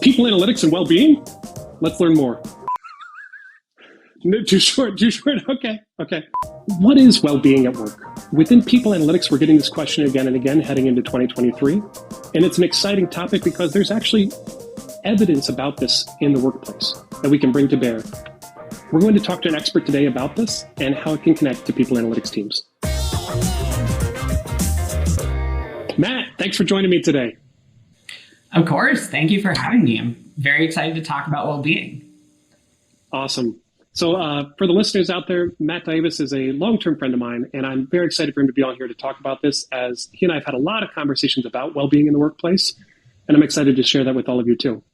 People analytics and well-being? Let's learn more. No, too short. Okay. What is well-being at work? Within people analytics, we're getting this question again and again heading into 2023. And it's an exciting topic because there's actually evidence about this in the workplace that we can bring to bear. We're going to talk to an expert today about this and how it can connect to people analytics teams. Matt, thanks for joining me today. Of course. Thank you for having me. I'm very excited to talk about well-being. Awesome. So for the listeners out there, Matt Davis is a long-term friend of mine, and I'm very excited for him to be on here to talk about this, as he and I have had a lot of conversations about well-being in the workplace, and I'm excited to share that with all of you too.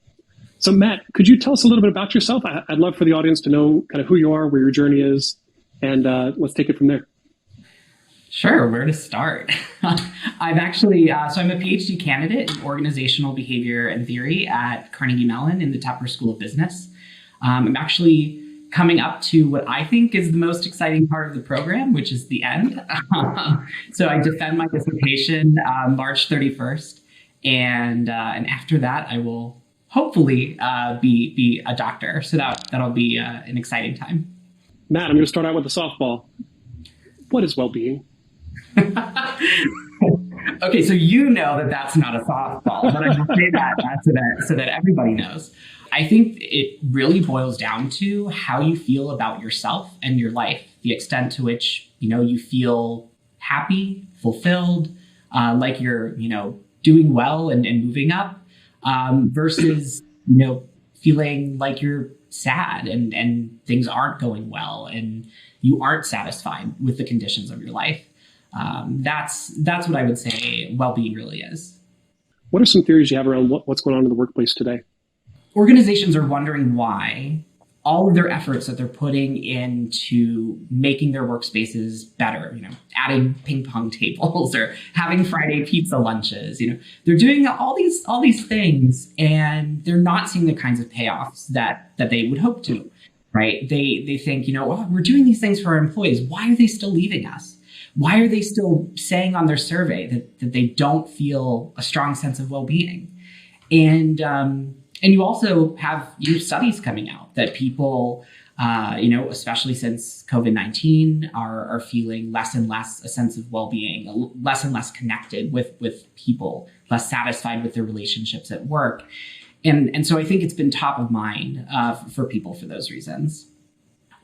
So Matt, could you tell us a little bit about yourself? I'd love for the audience to know kind of who you are, where your journey is, and let's take it from there. Sure, where to start? I'm a PhD candidate in organizational behavior and theory at Carnegie Mellon in the Tepper School of Business. I'm actually coming up to what I think is the most exciting part of the program, which is the end. So I defend my dissertation March 31st, and after that, I will hopefully be a doctor. So that'll be an exciting time. Matt, I'm going to start out with a softball. What is well-being? Okay, so you know that's not a softball, but I can say that so that everybody knows. I think it really boils down to how you feel about yourself and your life, the extent to which, you feel happy, fulfilled, like you're, doing well and moving up, versus, feeling like you're sad and things aren't going well and you aren't satisfied with the conditions of your life. That's what I would say well-being really is. What are some theories you have around what's going on in the workplace today? Organizations are wondering why all of their efforts that they're putting into making their workspaces better, adding ping pong tables or having Friday pizza lunches, they're doing all these things and they're not seeing the kinds of payoffs that they would hope to, right? They think, we're doing these things for our employees. Why are they still leaving us? Why are they still saying on their survey that they don't feel a strong sense of well-being? And you also have studies coming out that people, especially since COVID-19, are feeling less and less a sense of well-being, less and less connected with people, less satisfied with their relationships at work. And so I think it's been top of mind for people for those reasons.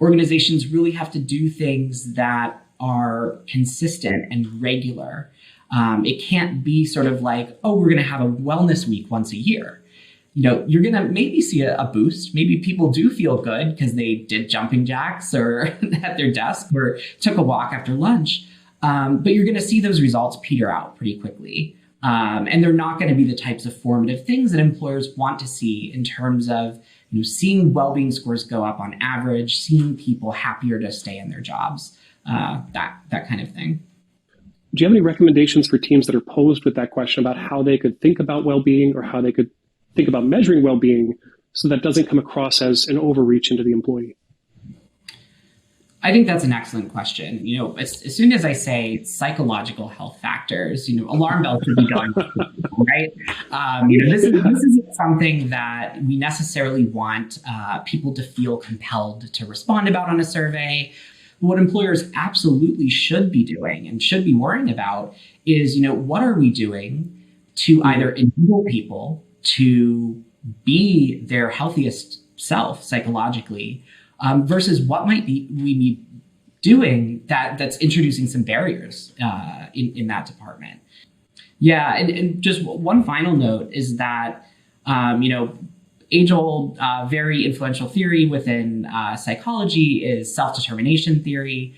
Organizations really have to do things that are consistent and regular. It can't be sort of like, we're going to have a wellness week once a year. You're going to maybe see a boost. Maybe people do feel good because they did jumping jacks or at their desk or took a walk after lunch. But you're going to see those results peter out pretty quickly. And they're not going to be the types of formative things that employers want to see in terms of seeing well-being scores go up on average, seeing people happier to stay in their jobs, that kind of thing. Do you have any recommendations for teams that are posed with that question about how they could think about well-being or how they could think about measuring well-being so that doesn't come across as an overreach into the employee? I think that's an excellent question. As soon as I say psychological health factors, alarm bells should be going, right? This isn't something that we necessarily want people to feel compelled to respond about on a survey. What employers absolutely should be doing and should be worrying about is, what are we doing to either enable people to be their healthiest self psychologically, versus what might we be doing that's introducing some barriers in that department. Yeah, and just one final note is that, age-old, very influential theory within psychology is self-determination theory.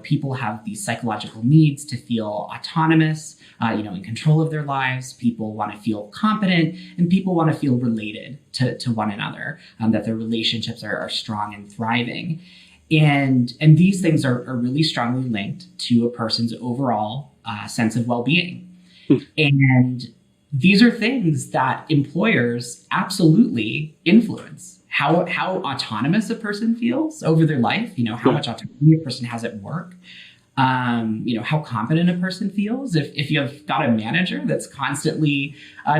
People have these psychological needs to feel autonomous, in control of their lives. People want to feel competent, and people want to feel related to one another, that their relationships are strong and thriving. And these things are really strongly linked to a person's overall sense of well-being. And these are things that employers absolutely influence. How autonomous a person feels over their life, how much autonomy a person has at work, how competent a person feels. If you've got a manager that's constantly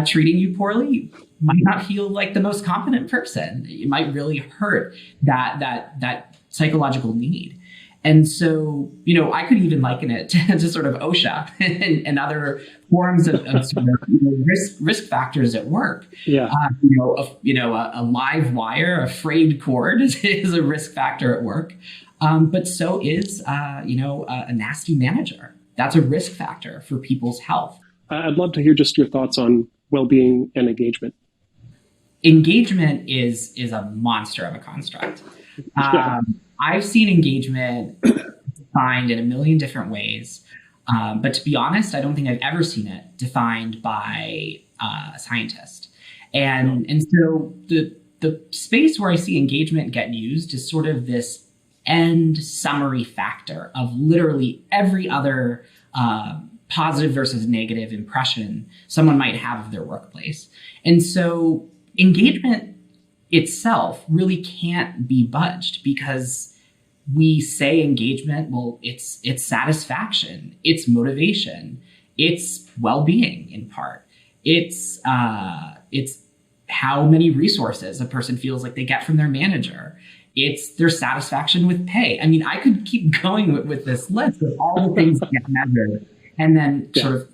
treating you poorly, might not feel like the most competent person. It might really hurt that psychological need. And so, I could even liken it to sort of OSHA and other forms of sort of, risk factors at work. Yeah. A live wire, a frayed cord is a risk factor at work. But so is, a nasty manager. That's a risk factor for people's health. I'd love to hear just your thoughts on well-being and engagement. Engagement is a monster of a construct. I've seen engagement defined in a million different ways. But to be honest, I don't think I've ever seen it defined by a scientist. And so the space where I see engagement get used is sort of this end summary factor of literally every other positive versus negative impression someone might have of their workplace. And so engagement itself really can't be budged because we say engagement, well, it's satisfaction, it's motivation, it's well-being in part. It's how many resources a person feels like they get from their manager. It's their satisfaction with pay. I mean, I could keep going with this list of all the things that get measured and then sort of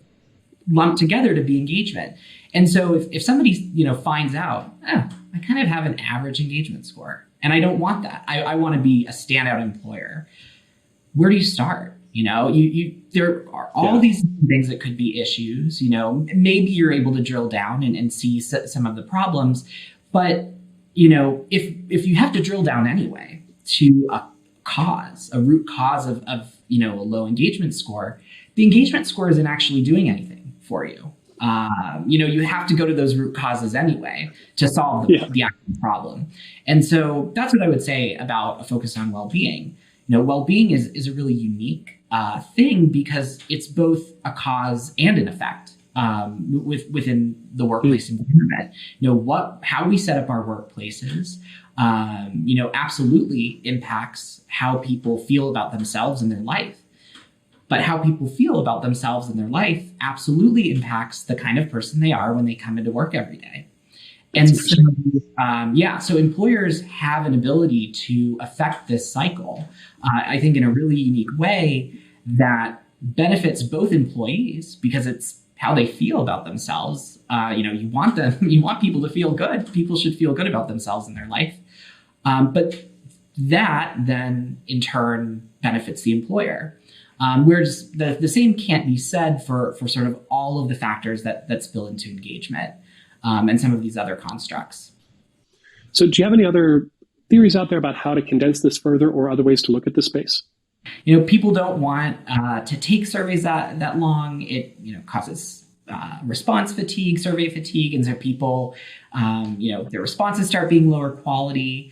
lumped together to be engagement. And so if somebody, finds out, I kind of have an average engagement score, and I don't want that. I want to be a standout employer. Where do you start? There are all these things that could be issues. Maybe you're able to drill down and see some of the problems, but if you have to drill down anyway to a root cause of a low engagement score, the engagement score isn't actually doing anything for you. You have to go to those root causes anyway to solve the actual problem. And so that's what I would say about a focus on well-being. Well-being is a really unique thing because it's both a cause and an effect within the workplace environment. How we set up our workplaces, absolutely impacts how people feel about themselves and their life. But how people feel about themselves and their life absolutely impacts the kind of person they are when they come into work every day. And so employers have an ability to affect this cycle, I think in a really unique way that benefits both employees because it's how they feel about themselves. You want people to feel good. People should feel good about themselves in their life. But that then in turn benefits the employer. Whereas the same can't be said for sort of all of the factors that spill into engagement and some of these other constructs. So do you have any other theories out there about how to condense this further or other ways to look at this space? People don't want to take surveys that long. It causes response fatigue, survey fatigue, and so people, their responses start being lower quality.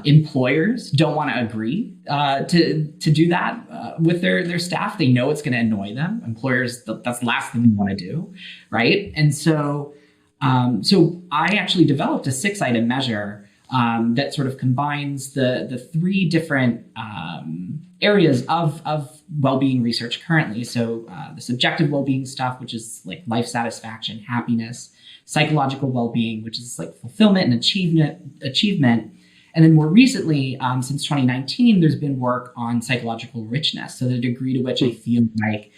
Employers don't want to agree to do that with their staff. They know it's going to annoy them. Employers, that's the last thing they want to do, right? And so I actually developed a 6-item measure that sort of combines the 3 different areas of well-being research currently. So the subjective well-being stuff, which is like life satisfaction, happiness, psychological well-being, which is like fulfillment and achievement. And then more recently, since 2019, there's been work on psychological richness. So the degree to which I feel like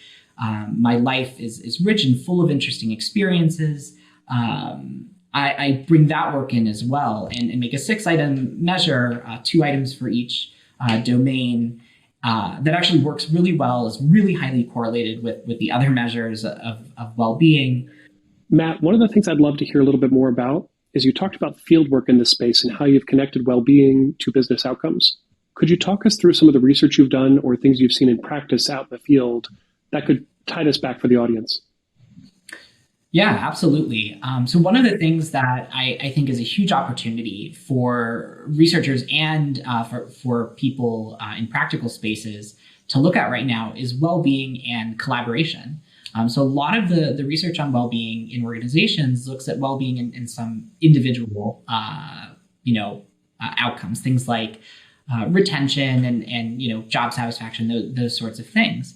my life is rich and full of interesting experiences. I bring that work in as well and make a 6-item measure, 2 items for each domain that actually works really well, is really highly correlated with the other measures of well-being. Matt, one of the things I'd love to hear a little bit more about is you talked about field work in this space and how you've connected well-being to business outcomes. Could you talk us through some of the research you've done or things you've seen in practice out in the field that could tie this back for the audience? Yeah, absolutely. So one of the things that I think is a huge opportunity for researchers and for people in practical spaces to look at right now is well-being and collaboration. So a lot of the research on well-being in organizations looks at well-being in some individual, outcomes, things like retention and job satisfaction, those sorts of things.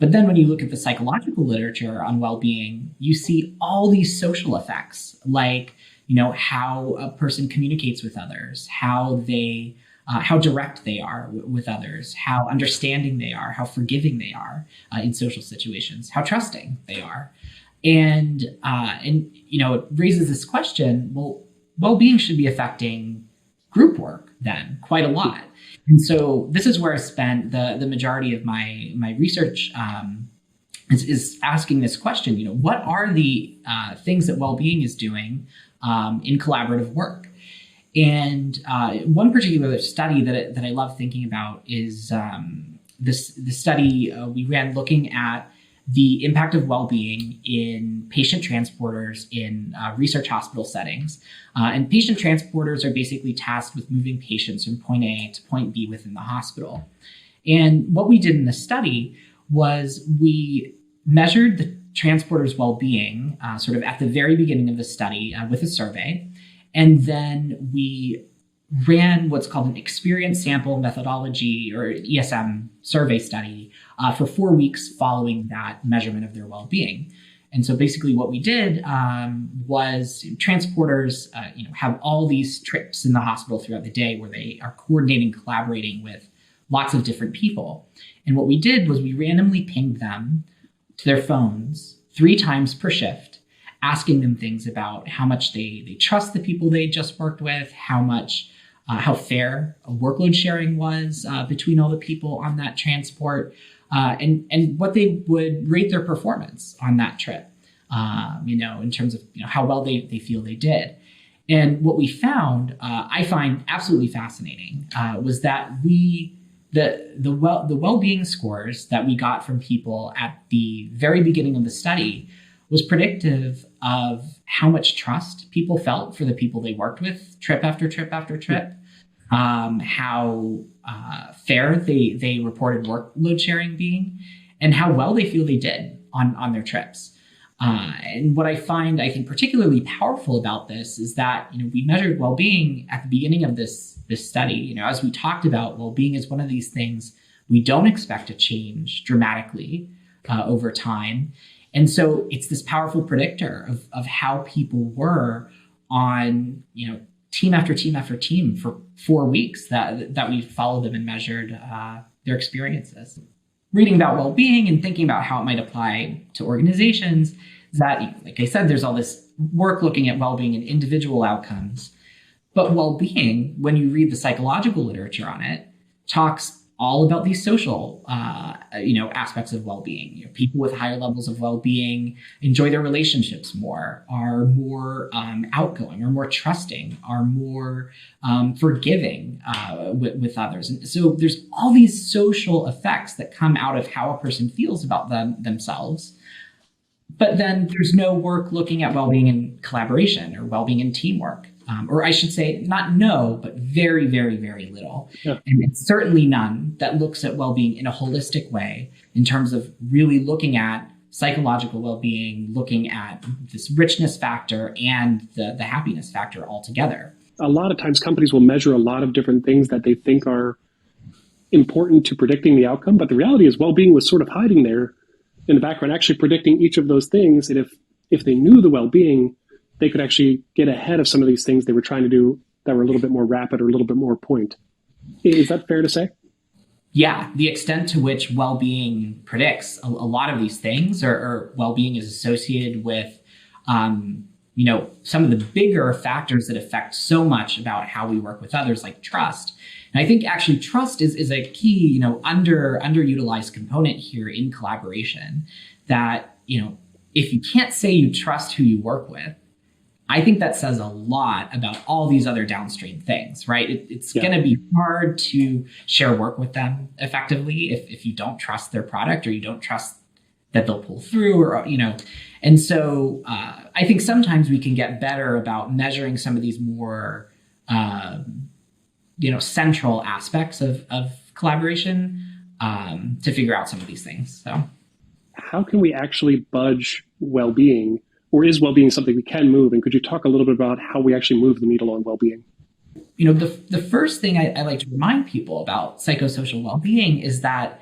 But then when you look at the psychological literature on well-being, you see all these social effects like how a person communicates with others, how direct they are with others, how understanding they are, how forgiving they are in social situations, how trusting they are. And it raises this question, well, well-being should be affecting group work then quite a lot. And so this is where I spent the majority of my research is asking this question, what are the things that well-being is doing in collaborative work? And one particular study that I love thinking about is the study we ran looking at the impact of well-being in patient transporters in research hospital settings. And patient transporters are basically tasked with moving patients from point A to point B within the hospital. And what we did in the study was we measured the transporter's well-being sort of at the very beginning of the study with a survey. And then we ran what's called an experience sample methodology or ESM survey study for 4 weeks following that measurement of their well-being. And so basically what we did was transporters have all these trips in the hospital throughout the day where they are coordinating, collaborating with lots of different people. And what we did was we randomly pinged them to their phones 3 times per shift, asking them things about how much they trust the people they just worked with, how fair a workload sharing was between all the people on that transport, and what they would rate their performance on that trip, in terms of how well they feel they did. And what we found, I find absolutely fascinating, was that the well-being scores that we got from people at the very beginning of the study was predictive of how much trust people felt for the people they worked with trip after trip after trip, how fair they reported workload sharing being, and how well they feel they did on their trips. And what I find, I think, particularly powerful about this is that we measured well-being at the beginning of this study. As we talked about, well-being is one of these things we don't expect to change dramatically over time. And so it's this powerful predictor of how people were on, team after team after team for 4 weeks that we followed them and measured their experiences. Reading about well-being and thinking about how it might apply to organizations is that, like I said, there's all this work looking at well-being and individual outcomes. But well-being, when you read the psychological literature on it, talks all about these social, aspects of well-being. People with higher levels of well-being enjoy their relationships more, are more outgoing, are more trusting, are more forgiving with others. And so there's all these social effects that come out of how a person feels about themselves. But then there's no work looking at well-being in collaboration or well-being in teamwork. Or I should say, not no, but very, very, very little. Yeah. And it's certainly none that looks at well-being in a holistic way in terms of really looking at psychological well-being, looking at this richness factor and the happiness factor altogether. A lot of times companies will measure a lot of different things that they think are important to predicting the outcome. But the reality is well-being was sort of hiding there in the background, actually predicting each of those things. And if they knew the well-being, they could actually get ahead of some of these things they were trying to do that were a little bit more rapid or a little bit more point. Is that fair to say? Yeah, the extent to which well-being predicts a lot of these things or well-being is associated with, some of the bigger factors that affect so much about how we work with others, like trust. And I think actually trust is a key, underutilized component here in collaboration that, if you can't say you trust who you work with, I think that says a lot about all these other downstream things, right? It's going to be hard to share work with them effectively if you don't trust their product or you don't trust that they'll pull through or. And so I think sometimes we can get better about measuring some of these more, central aspects of collaboration to figure out some of these things. So how can we actually budge well-being? Or is well-being something we can move? And could you talk a little bit about how we actually move the needle on well-being? The first thing I like to remind people about psychosocial well-being is that,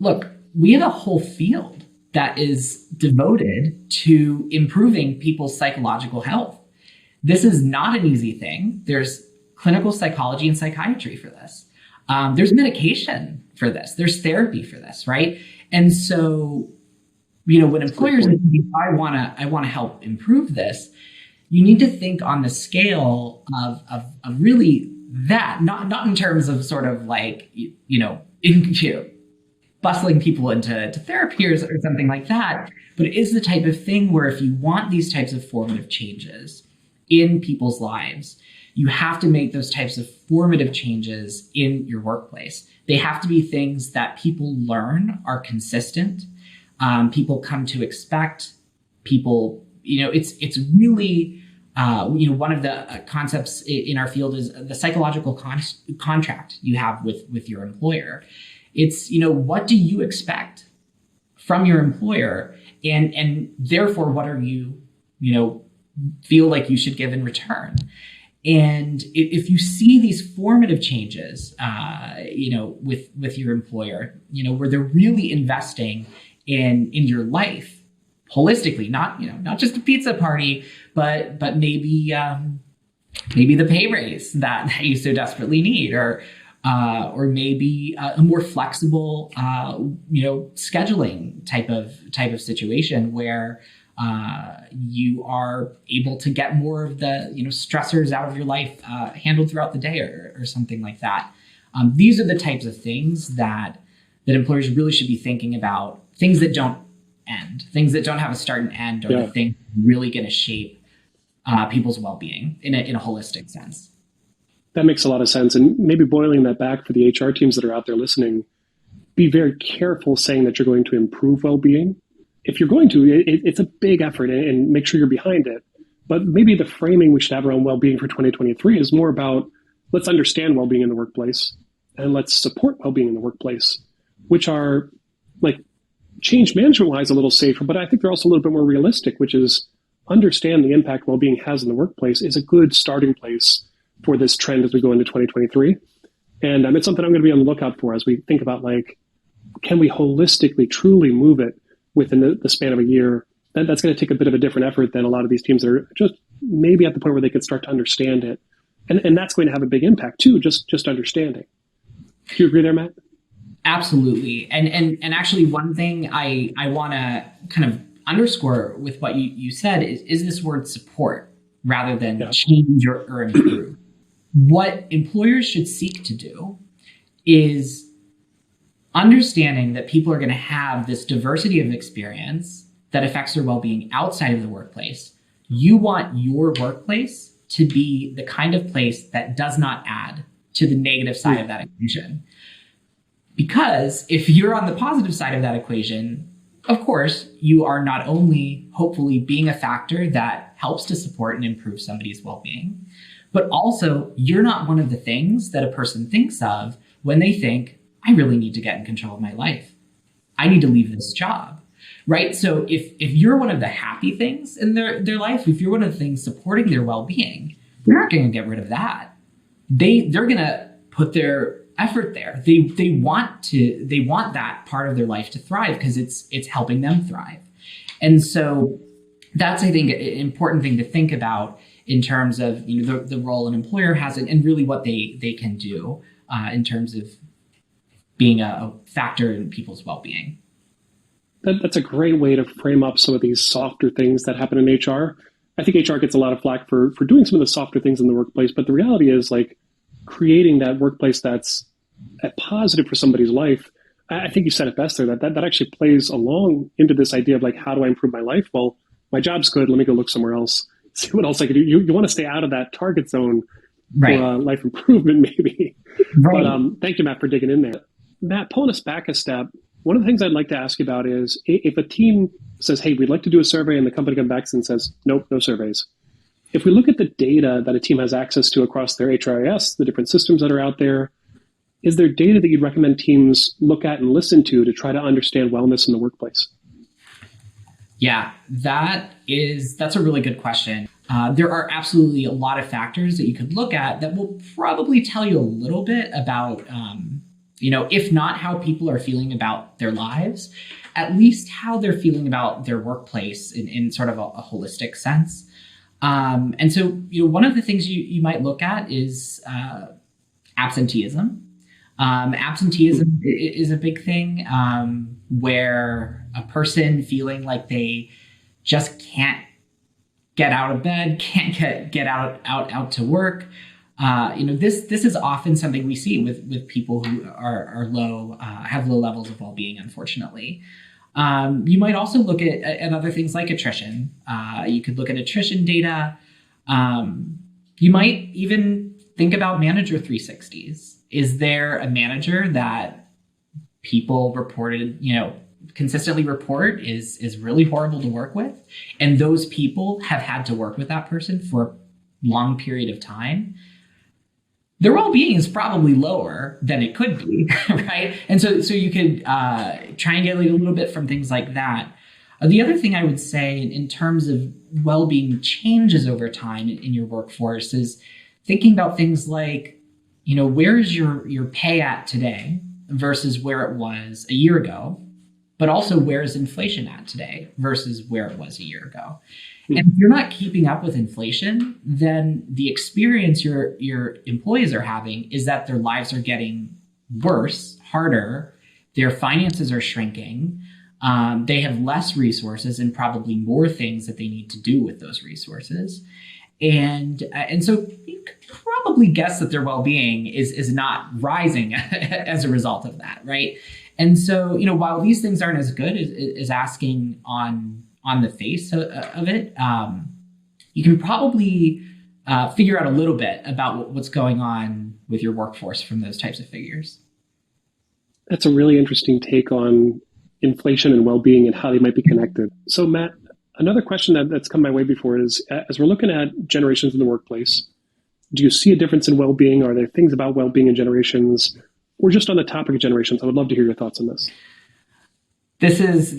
look, we have a whole field that is devoted to improving people's psychological health. This is not an easy thing. There's clinical psychology and psychiatry for this. There's medication for this. There's therapy for this, right? And so, when employers think, I want to help improve this, you need to think on the scale of really that, not in terms of sort of like, bustling people into therapy or something like that. But it is the type of thing where if you want these types of formative changes in people's lives, you have to make those types of formative changes in your workplace. They have to be things that people learn are consistent, people come to expect, people, it's really, one of the concepts in our field is the psychological contract you have with your employer. It's, what do you expect from your employer? And therefore, what are you, feel like you should give in return? And if you see these formative changes, with your employer, where they're really investing in your life holistically, not just a pizza party, but maybe the pay raise that you so desperately need, or maybe a more flexible, scheduling type of situation where you are able to get more of the, stressors out of your life handled throughout the day or something like that. These are the types of things that employers really should be thinking about, things that don't end, things that don't have a start and end, or the things really going to shape people's well-being in a holistic sense. That makes a lot of sense. And maybe boiling that back for the HR teams that are out there listening, be very careful saying that you're going to improve well-being. If you're going to, it's a big effort, and make sure you're behind it. But maybe the framing we should have around well-being for 2023 is more about, let's understand well-being in the workplace and let's support well-being in the workplace, which are like change management-wise a little safer, but I think they're also a little bit more realistic, which is understand the impact well-being has in the workplace is a good starting place for this trend as we go into 2023. And it's something I'm going to be on the lookout for as we think about, like, can we holistically truly move it within the span of a year? That's going to take a bit of a different effort than a lot of these teams that are just maybe at the point where they could start to understand it. And that's going to have a big impact too, just understanding. Do you agree there, Matt? Absolutely. And actually one thing I want to kind of underscore with what you said is this word support rather than change or improve. What employers should seek to do is understanding that people are going to have this diversity of experience that affects their well-being outside of the workplace. You want your workplace to be the kind of place that does not add to the negative side of that equation. Because if you're on the positive side of that equation, of course, you are not only hopefully being a factor that helps to support and improve somebody's well-being, but also you're not one of the things that a person thinks of when they think, I really need to get in control of my life. I need to leave this job, right? So if you're one of the happy things in their life, if you're one of the things supporting their well-being, they're not going to get rid of that. They're going to put their effort there. They want that part of their life to thrive because it's helping them thrive. And so that's, I think, an important thing to think about in terms of the role an employer has and really what they can do in terms of being a factor in people's well-being. That's a great way to frame up some of these softer things that happen in HR. I think HR gets a lot of flack for doing some of the softer things in the workplace, but the reality is, like, creating that workplace that's a positive for somebody's life. I think you said it best there, that actually plays along into this idea of, like, how do I improve my life? Well, my job's good. Let me go look somewhere else. See what else I can do. You want to stay out of that target zone for life improvement, maybe. Right. But thank you, Matt, for digging in there. Matt, pulling us back a step, one of the things I'd like to ask you about is if a team says, hey, we'd like to do a survey, and the company comes back and says, nope, no surveys. If we look at the data that a team has access to across their HRIS, the different systems that are out there, is there data that you'd recommend teams look at and listen to try to understand wellness in the workplace? Yeah, that's a really good question. There are absolutely a lot of factors that you could look at that will probably tell you a little bit about, if not how people are feeling about their lives, at least how they're feeling about their workplace in sort of a holistic sense. And so, one of the things you might look at is absenteeism. Absenteeism is a big thing, where a person feeling like they just can't get out of bed, can't get out to work. This is often something we see with people who are low, have low levels of well-being, unfortunately. You might also look at other things like attrition. You could look at attrition data. You might even think about manager 360s. Is there a manager that people consistently report is really horrible to work with? And those people have had to work with that person for a long period of time. Their well-being is probably lower than it could be, right? And so you could triangulate a little bit from things like that. The other thing I would say in terms of well-being changes over time in your workforce is thinking about things like, where is your pay at today versus where it was a year ago, but also where is inflation at today versus where it was a year ago. And if you're not keeping up with inflation, then the experience your employees are having is that their lives are getting worse, harder, their finances are shrinking, they have less resources and probably more things that they need to do with those resources. And so you could probably guess that their well-being is not rising as a result of that, right? And so, while these things aren't as good as asking on the face of it, you can probably figure out a little bit about what's going on with your workforce from those types of figures. That's a really interesting take on inflation and well-being and how they might be connected. So, Matt, another question that's come my way before is, as we're looking at generations in the workplace, do you see a difference in well-being? Are there things about well-being in generations? Or just on the topic of generations? I would love to hear your thoughts on this. This is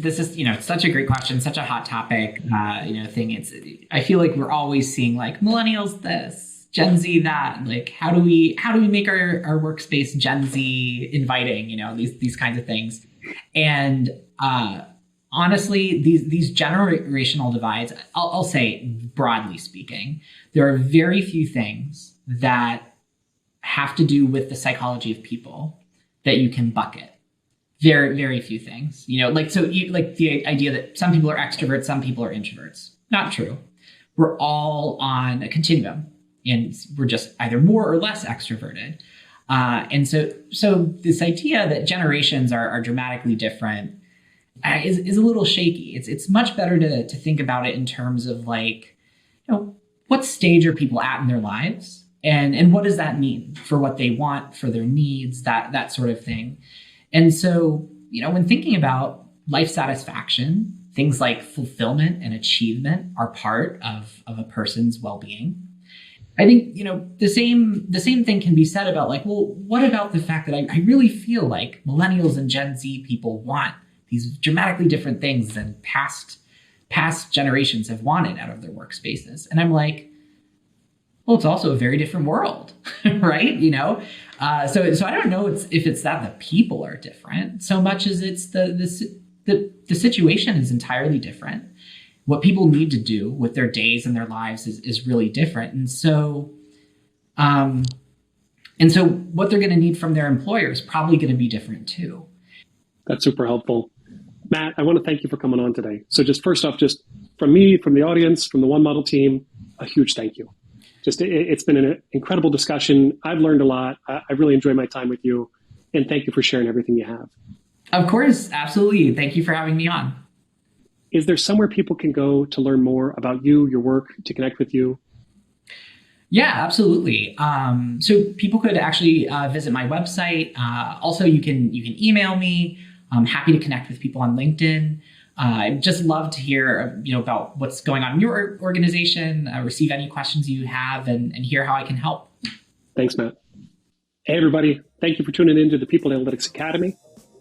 such a great question, such a hot topic, thing. I feel like we're always seeing like millennials this, Gen Z that. Like, how do we make our workspace Gen Z inviting? These kinds of things. And honestly, these generational divides, I'll say broadly speaking, there are very few things that have to do with the psychology of people that you can bucket. Very, very few things. Like the idea that some people are extroverts, some people are introverts. Not true. We're all on a continuum, and we're just either more or less extroverted. And so this idea that generations are dramatically different is a little shaky. It's much better to think about it in terms of like, what stage are people at in their lives, and what does that mean for what they want, for their needs, that sort of thing. And so, when thinking about life satisfaction, things like fulfillment and achievement are part of a person's well-being. I think, the same thing can be said about like, well, what about the fact that I really feel like millennials and Gen Z people want these dramatically different things than past generations have wanted out of their workspaces? And I'm like, well, it's also a very different world, right? So I don't know if it's that the people are different so much as it's the situation is entirely different. What people need to do with their days and their lives is really different. And so what they're going to need from their employer is probably going to be different too. That's super helpful. Matt, I want to thank you for coming on today. So just first off, just from me, from the audience, from the One Model team, a huge thank you. It's been an incredible discussion. I've learned a lot. I really enjoyed my time with you. And thank you for sharing everything you have. Of course, absolutely. Thank you for having me on. Is there somewhere people can go to learn more about you, your work, to connect with you? Yeah, absolutely. So people could actually visit my website. Also, you can email me. I'm happy to connect with people on LinkedIn. I'd just love to hear about what's going on in your organization, receive any questions you have, and hear how I can help. Thanks, Matt. Hey, everybody. Thank you for tuning in to the People Analytics Academy.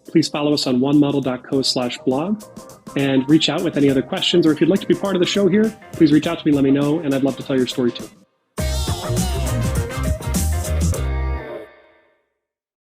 Please follow us on onemodel.co/blog and reach out with any other questions. Or if you'd like to be part of the show here, please reach out to me, let me know, and I'd love to tell your story too.